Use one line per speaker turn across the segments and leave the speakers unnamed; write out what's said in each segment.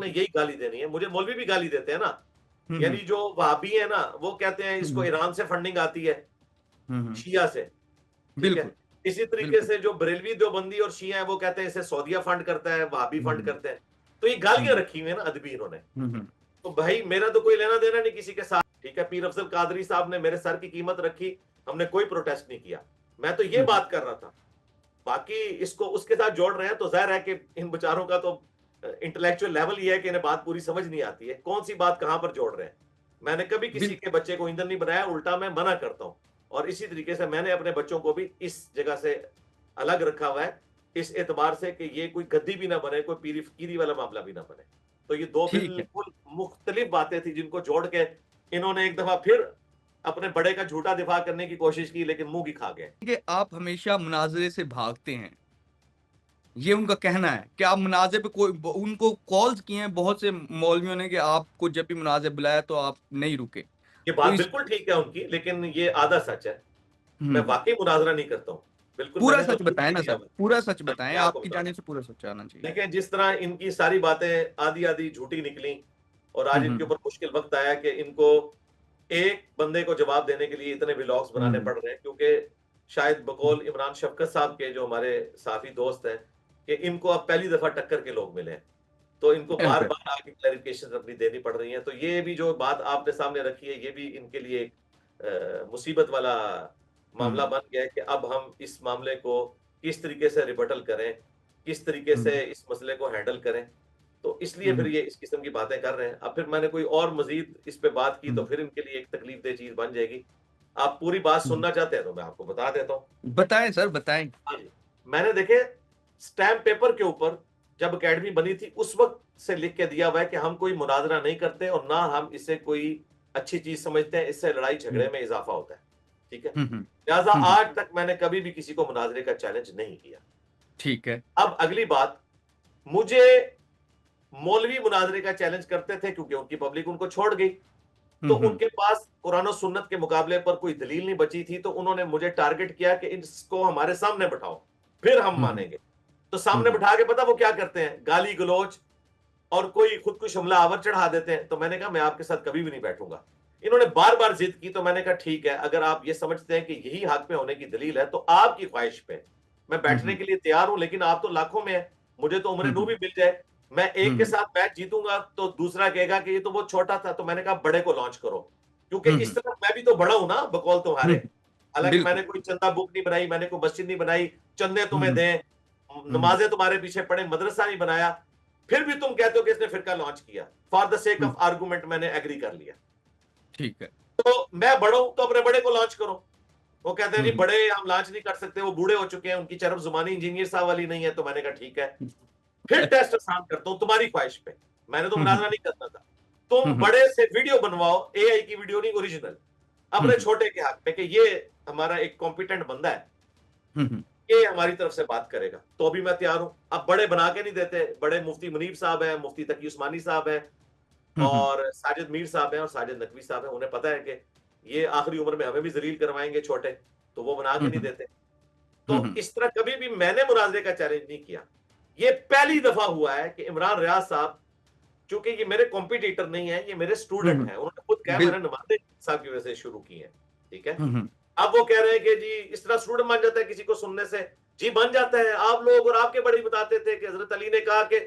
आपने यही गाली देनी है। मुझे मौलवी भी गाली देते हैं ना, यानी
हम्म,
जो वहाबी है ना, वो कहते हैं इसको
हम्म,
ईरान से फंडिंग आती है,
हम्म,
शिया से, ठीक है।
बिल्कुल,
इसी तरीके
बिल्कुल।
से जो बरेलवी देवबंदी और शिया है वो कहते हैं इसे सऊदिया फंड करता है, वहाबी फंड
हम्म,
करते हैं। तो ये गालियां
हम्म,
रखी हुई है ना अदबी इन्होंने।
हम्म,
तो भाई मेरा तो कोई लेना देना नहीं किसी के साथ, ठीक है। पीर अफजल कादरी साहब ने मेरे सर की कीमत रखी, हमने कोई प्रोटेस्ट नहीं किया, मैं तो ये
हम्म,
बात कर रहा था। बाकी इसको उसके साथ जोड़ रहे हैं तो जाहिर है कि इन बेचारों का तो इंटेलेक्चुअल लेवल ये है कि इन्हें बात पूरी समझ नहीं आती है, कौन सी बात कहां पर जोड़ रहे हैं। मैंने कभी किसी
बिल
के बच्चे को ईंधन नहीं बनाया, उल्टा मैं मना करता हूं। और इसी तरीके से मैंने अपने बच्चों को भी इस जगह से अलग रखा हुआ है, इस एतबार से कि ये कोई गद्दी भी ना बने, कोई पीरी फकीरी वाला मामला भी ना बने। तो ये दो
ठीक है।
बिल्कुल मुख्तलिफ बातें थी जिनको जोड़ के इन्होंने एक दफा फिर अपने बड़े का झूठा दिफा करने की कोशिश की, लेकिन मुंह की खा गए।
कि आप हमेशा मुनाजरे से भागते हैं, ये उनका कहना है कि आप मुनाजे पे कोई, उनको कॉल्स किए हैं बहुत से मौलवियों ने कि आपको जब भी मुनाजे बुलाया तो आप नहीं रुके।
ये
तो
बात
इस
बिल्कुल ठीक है उनकी, लेकिन ये आधा सच है। मैं
हम्म,
वाकई मुनाजरा नहीं करता हूँ, बिल्कुल।
पूरा
मैंने तो
सच
प्रूव
बताएं
भी
ना
किया
सर,
हुआ है।
पूरा सच बताएं,
मैं आपको
आपकी
बताता
जाने
हूँ।
से पूरा सच आना चाहिए।
देखें, जिस तरह इनकी सारी बातें आधी आधी झूठी निकली, और आज इनके
हम्म,
ऊपर मुश्किल वक्त आया कि इनको एक बंदे को जवाब देने के लिए इतने व्लॉग्स बनाने
हम्म,
पड़ रहे हैं, क्योंकि शायद बकौल इमरान शफकत साहब के जो हमारे साफी दोस्त हैं, कि इनको अब पहली दफा टक्कर के लोग मिले हैं, तो इनको बार
बिल्कुल।
बार आगे क्लैरिफिकेशन अपनी देनी पड़ रही है। तो ये भी जो बात आपने सामने रखी है, ये भी इनके लिए एक मुसीबत वाला मामला
हम्म,
बन गया है कि अब हम इस मामले को किस तरीके से रिबटल करें, किस तरीके से
हम्म,
इस मसले को हैंडल करें। तो इसलिए फिर
हम्म,
ये इस किस्म की बातें कर रहे हैं। अब फिर मैंने कोई और मजीद इस पे बात की तो
हम्म,
फिर इनके लिए एक तकलीफ दे चीज बन जाएगी। आप पूरी बात
हम्म।
सुनना चाहते हैं तो मैं आपको बता देता हूँ।
बताएं सर, बताएं।
हाँ जी। मैंने देखे स्टैम्प पेपर के ऊपर, जब एकेडमी बनी थी उस वक्त से लिख के दिया हुआ है कि हम कोई मुनाजरा नहीं करते और ना हम इसे कोई अच्छी चीज समझते हैं, इससे लड़ाई झगड़े
हम्म,
में इजाफा होता है, ठीक है।
हम्म,
लिहाजा
हम्म,
आज तक मैंने कभी भी किसी को मुनाजरे का चैलेंज नहीं किया।
ठीक है।
अब अगली बात, मुझे मौलवी मुनाजरे का चैलेंज करते थे क्योंकि उनकी पब्लिक उनको छोड़ गई, तो
हम्म,
उनके पास कुरान और सुन्नत के मुकाबले पर कोई दलील नहीं बची थी, तो उन्होंने मुझे टारगेट किया कि इसको हमारे सामने बैठाओ, फिर हम
हम्म,
मानेंगे। तो सामने
हम्म,
बैठा के पता वो क्या करते हैं, गाली गलोच और कोई खुद को शिमला आवर चढ़ा देते हैं। तो मैंने कहा मैं आपके साथ कभी भी नहीं बैठूंगा। इन्होंने बार बार जिद की, तो मैंने कहा ठीक है, अगर आप ये समझते हैं कि यही हक पे होने की दलील है तो आपकी ख्वाहिश पे मैं बैठने
हम्म,
के लिए तैयार हूं, लेकिन आप तो लाखों में है, मुझे तो उम्र नू
हम्म,
भी मिल जाए। मैं एक के
हम्म,
साथ मैच जीतूंगा तो दूसरा कहेगा कि ये तो वो छोटा था। तो मैंने कहा बड़े को लॉन्च करो, क्योंकि इस
हम्म,
तरह मैं भी तो बड़ा हूं ना बकौल तुम्हारे। हालांकि मैंने
बिल्कुल।
कोई चंदा बुक नहीं बनाई, मैंने कोई मस्जिद नहीं बनाई, चंदे तुम्हें
हम्म,
दें,
हम्म,
नमाजें तुम्हारे पीछे पढ़े, मदरसा नहीं बनाया, फिर भी तुम कहते हो कि इसने फिरका लॉन्च किया। For the sake
hmm,
of argument मैंने एग्री कर लिया।
ठीक है।
तो मैं बड़ा हूं तो अपने बड़े को लॉन्च करो। वो कहते हैं नहीं,
हम्म,
बड़े हम लॉन्च नहीं कर सकते, वो बूढ़े हो चुके हैं, उनकी चरम जुबानी इंजीनियर साहब वाली नहीं है। तो मैंने कहा ठीक है, फिर टेस्ट आसान करता हूं तुम्हारी ख्वाहिश पे। मैंने तो
हम्म,
मुनाजरा नहीं करना था। तुम
हम्म,
बड़े से वीडियो बनवाओ, एआई की वीडियो नहीं, ओरिजिनल, अपने
हम्म,
छोटे के हक में कि ये हमारा एक कॉम्पिटेंट बंदा है,
हम्म,
ये हमारी तरफ से बात करेगा, तो अभी मैं तैयार हूं। अब बड़े बना के नहीं देते, बड़े मुफ्ती मुनीब साहब हैं, मुफ्ती तकी उस्मानी साहब हैं,
हम्म,
और साजिद मीर साहब हैं और साजिद नकवी साहब हैं। उन्हें पता है कि ये आखिरी उम्र में हमें भी जलील करवाएंगे छोटे, तो वो बना के नहीं
हम्म,
देते। तो
हम्म,
इस तरह कभी भी मैंने मुनाजरे का चैलेंज नहीं किया। ये पहली दफा हुआ है कि इमरान रियाज साहब, चूंकि ये मेरे कॉम्पिटिटर नहीं है, ये मेरे स्टूडेंट
हम्म,
हैं, उन्होंने खुद कहा मैंने
बिल
नमाज़ें साहब की वजह से शुरू की है, ठीक है।
हम्म,
अब वो कह रहे हैं कि जी इस तरह स्टूडेंट बन जाता है किसी को सुनने से। जी बन जाता है। आप लोग और आपके बड़े बताते थे कि हजरत अली ने कहा कि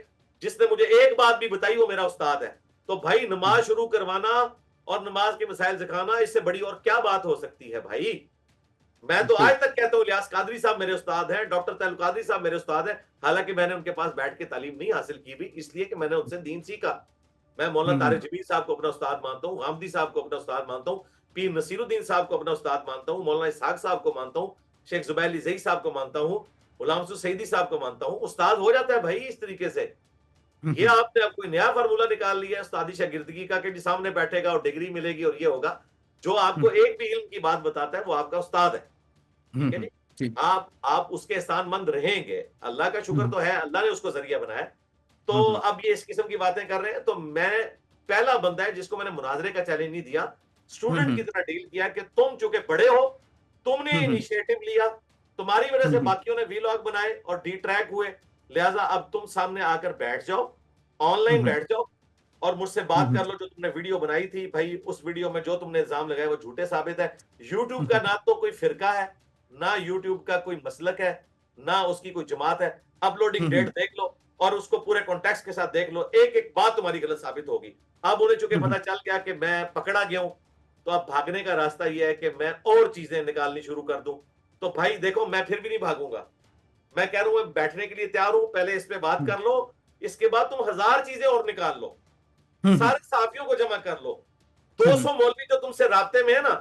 जिसने मुझे एक बात भी बताई वो मेरा उस्ताद है। तो भाई नमाज शुरू करवाना और नमाज के मसाइल सिखाना, इससे बड़ी और क्या बात हो सकती है भाई। मैं तो आज
बिल
तक कहता हूँ लियास कादरी साहब मेरे उस्ताद हैं, डॉक्टर तैयब कादरी साहब मेरे उस्ताद हैं। हालांकि मैंने उनके पास बैठ के तालीम नहीं हासिल की भी, इसलिए कि मैंने उनसे दीन सीखा। मैं मौलाना
हम्म,
तारिक जमीर साहब को अपना उस्ताद मानता हूँ, गामदी साहब को अपना उस्ताद मानता हूँ, पीर नसीरुद्दीन साहब को अपना उस्ताद मानता हूँ, मौलाना इसहाक साहब को मानता हूँ, शेख जुबैर अली ज़ई साहब को मानता हूँ, गुलाम सईदी साहब को मानता हूँ। उस्ताद हो जाता है भाई इस तरीके से। ये
हम्म,
आपने अब कोई नया फार्मूला निकाल लिया है उस्तादी शागिर्दगी का कि जी सामने बैठेगा और डिग्री मिलेगी और ये होगा। जो आपको
हम्म,
एक भी इल्म की बात बताता है वो आपका उस्ताद है, ठीक है जी।
ठीक।
आप उसके एहसानमंद रहेंगे, अल्लाह का शुक्र
हम्म,
तो है, अल्लाह ने उसको जरिया बनाया। तो
हम्म,
अब ये इस किस्म की बातें कर रहे हैं, तो मैं पहला बंदा है जिसको मैंने मुनाजरे का चैलेंज नहीं दिया, स्टूडेंट की
हम्म,
तरह डील किया कि तुम चूंकि बड़े हो, तुमने
हम्म,
इनिशिएटिव लिया, तुम्हारी वजह से
हम्म,
बाकियों ने वीलॉग बनाए और डी ट्रैक हुए, लिहाजा अब तुम सामने आकर बैठ जाओ ऑनलाइन बैठ जाओ और मुझसे बात कर
हम्म,
लो। जो तुमने वीडियो बनाई थी भाई, उस वीडियो में जो तुमने इल्जाम लगाए वो झूठे साबित है। यूट्यूब का ना तो कोई फिरका है, ना यूट्यूब का कोई मसलक है, ना उसकी कोई जमात है। अपलोडिंग डेट देख लो और उसको पूरे कॉन्टेक्स्ट के साथ देख लो, एक एक बात तुम्हारी गलत साबित होगी। अब उन्हें चूंकि पता चल गया कि मैं पकड़ा गया हूं, तो अब भागने का रास्ता यह है कि मैं और चीजें निकालनी शुरू कर दूं। तो भाई देखो, मैं फिर भी नहीं भागूंगा। मैं कह रहा हूं, मैं बैठने के लिए तैयार हूं, पहले इस पे बात कर लो, इसके बाद तुम 1000 चीजें और निकाल लो, सारे साफियों को जमा कर लो, 200 मौलवी जो तुमसे राब्ते में है ना,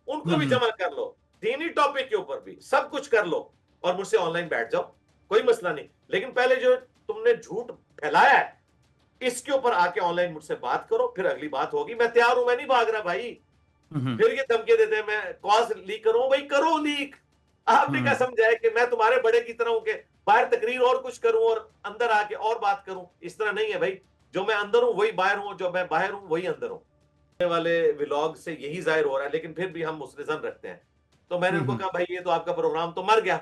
उनको भी जमा कर लो, दीनी टॉपिक के ऊपर भी सब कुछ कर लो और मुझसे ऑनलाइन बैठ जाओ, कोई मसला नहीं। लेकिन पहले जो तुमने झूठ फैलाया है, इसके ऊपर आके ऑनलाइन मुझसे बात करो, फिर अगली बात होगी। मैं तैयार हूं, मैं नहीं भाग रहा भाई। फिर ये धमकी देते हैं मैं कॉज लीक करूं, भाई करो लीक। आपने क्या समझा है कि मैं तुम्हारे बड़े की तरह हूं कि बाहर तकरीर और कुछ करूं और अंदर आके और बात करूं? इस तरह नहीं है भाई। जो मैं अंदर हूं वही बाहर हूं, जो मैं बाहर हूं वही अंदर हूं। वाले व्लॉग से यही जाहिर हो रहा है, लेकिन फिर भी हम मुसलसल रखते हैं। तो मैंने उनको कहा भाई ये तो आपका प्रोग्राम तो मर गया।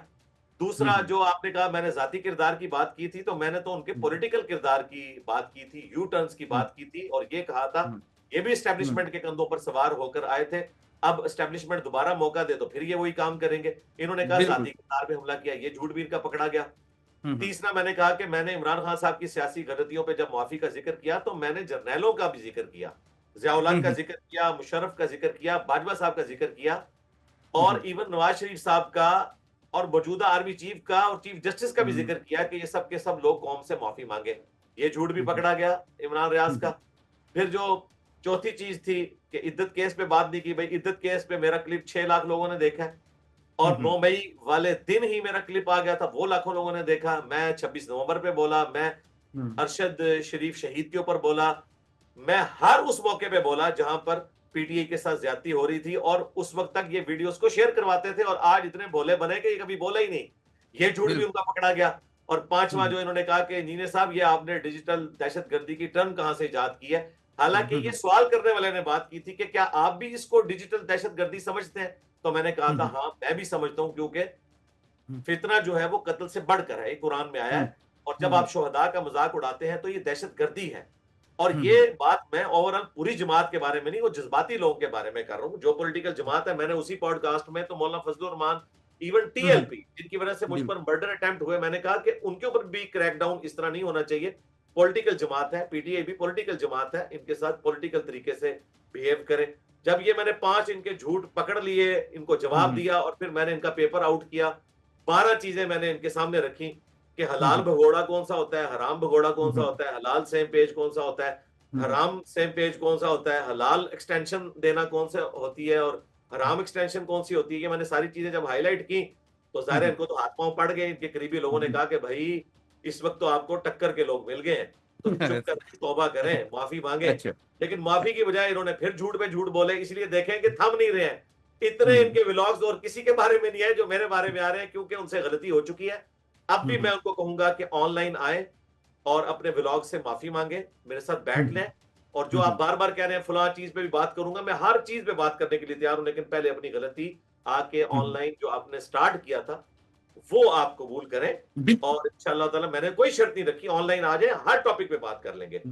दूसरा जो आपने कहा मैंने जाती किरदार की बात की थी, तो मैंने तो उनके पॉलिटिकल किरदार की बात की थी, यू टर्न्स की बात की थी, और ये कहा था ये भी एस्टेब्लिशमेंट के कंधों पर सवार होकर आए थे। अब एस्टेब्लिशमेंट दोबारा मौका दे तो फिर ये वही काम करेंगे। इन्होंने कहा
बिल्कुल।
जाती किरदार पे हमला किया, ये झूठ भी इनका पकड़ा गया। तीसरा मैंने कहा कि मैंने इमरान खान साहब की सियासी गलतियों पे जब माफी का जिक्र किया, तो मैंने जर्नैलों का भी जिक्र किया, जियाउल का जिक्र किया, मुशर्रफ का जिक्र किया, बाजवा साहब का जिक्र किया, और इवन नवाज शरीफ साहब का और मौजूदा आर्मी चीफ का और चीफ जस्टिस का भी जिक्र किया कि ये सब के सब लोग कौम से माफी मांगे। ये झूठ भी पकड़ा गया इमरान रियाज का। फिर जो चौथी चीज थी कि इद्दत केस पे बात नहीं की। भाई इद्दत केस पे मेरा क्लिप 6 लाख लोगों ने देखा है, और 9 मई वाले दिन ही मेरा क्लिप आ गया था, वो लाखों लोगों ने देखा। मैं 26 नवंबर पे बोला, मैं अरशद शरीफ शहीद के ऊपर बोला, मैं हर उस मौके पे बोला जहां पर पीटीआई के साथ ज्यादती हो रही थी, और उस वक्त तक ये वीडियोस को शेयर करवाते थे, और आज इतने भोले बने कि ये कभी बोला ही नहीं। ये झूठ भी उनका पकड़ा गया। और पांचवा जो इन्होंने कहा कि इंजीनियर साहब ये आपने डिजिटल दहशतगर्दी की टर्म कहां से इजाद की है, हालांकि ये सवाल करने वाले ने बात की थी कि क्या आप भी इसको डिजिटल दहशतगर्दी समझते हैं? तो मैंने कहा था हाँ मैं भी समझता हूं, क्योंकि फितना जो है वो कत्ल से बढ़कर है, कुरान में आया है। और जब आप शोहदा का मजाक उड़ाते हैं तो ये दहशतगर्दी है। और ये बात मैं ओवरऑल पूरी जमात के बारे में नहीं, वो जज्बाती लोगों के बारे में कर रहा हूँ। जो पॉलिटिकल जमात है, मैंने उसी पॉडकास्ट में तो मौलाना फजलुर रहमान, इवन टीएलपी जिनकी वजह से मुझ पर मर्डर अटेम्प्ट हुए, मैंने कहा कि उनके ऊपर भी क्रैकडाउन इस तरह नहीं होना चाहिए। पॉलिटिकल जमात है, पीटीआई भी पॉलिटिकल जमात है, इनके साथ पॉलिटिकल तरीके से बिहेव करें। जब ये मैंने 5 इनके झूठ पकड़ लिए, इनको जवाब दिया, और फिर मैंने इनका पेपर आउट किया, 12 चीजें मैंने इनके सामने रखी कि हलाल भगोड़ा कौन सा होता है, हराम भगोड़ा कौन सा होता है, हलाल सेम पेज कौन सा होता है, हराम सेम पेज कौन सा होता है, हलाल एक्सटेंशन देना कौन सा होती है, और हराम एक्सटेंशन कौन सी होती है। ये मैंने सारी चीजें जब हाईलाइट की, तो जाहिर है इनको तो हाथ पांव पड़ गए। इनके करीबी लोगों ने कहा कि भाई इस वक्त तो आपको टक्कर के लोग मिल गए हैं, तो चुप कर तौबा करें, माफी मांगे। लेकिन माफी की बजाय इन्होंने फिर झूठ पे झूठ बोले, इसलिए देखें कि थम नहीं रहे हैं। इतने इनके व्लॉग्स और किसी के बारे में नहीं है जो मेरे बारे में आ रहे हैं, क्योंकि उनसे गलती हो चुकी है। अब भी मैं उनको कहूंगा कि ऑनलाइन आए और अपने व्लॉग से माफी मांगे, मेरे साथ बैठ लें। और जो आप बार बार कह रहे हैं फलां चीज पे भी बात करूंगा, मैं हर चीज पे बात करने के लिए तैयार हूं, लेकिन पहले अपनी गलती आके ऑनलाइन जो आपने स्टार्ट किया था वो आप कबूल करें। और इंशाअल्लाह ताला मैंने कोई शर्त नहीं रखी, ऑनलाइन आ जाए, हर टॉपिक पे बात कर लेंगे।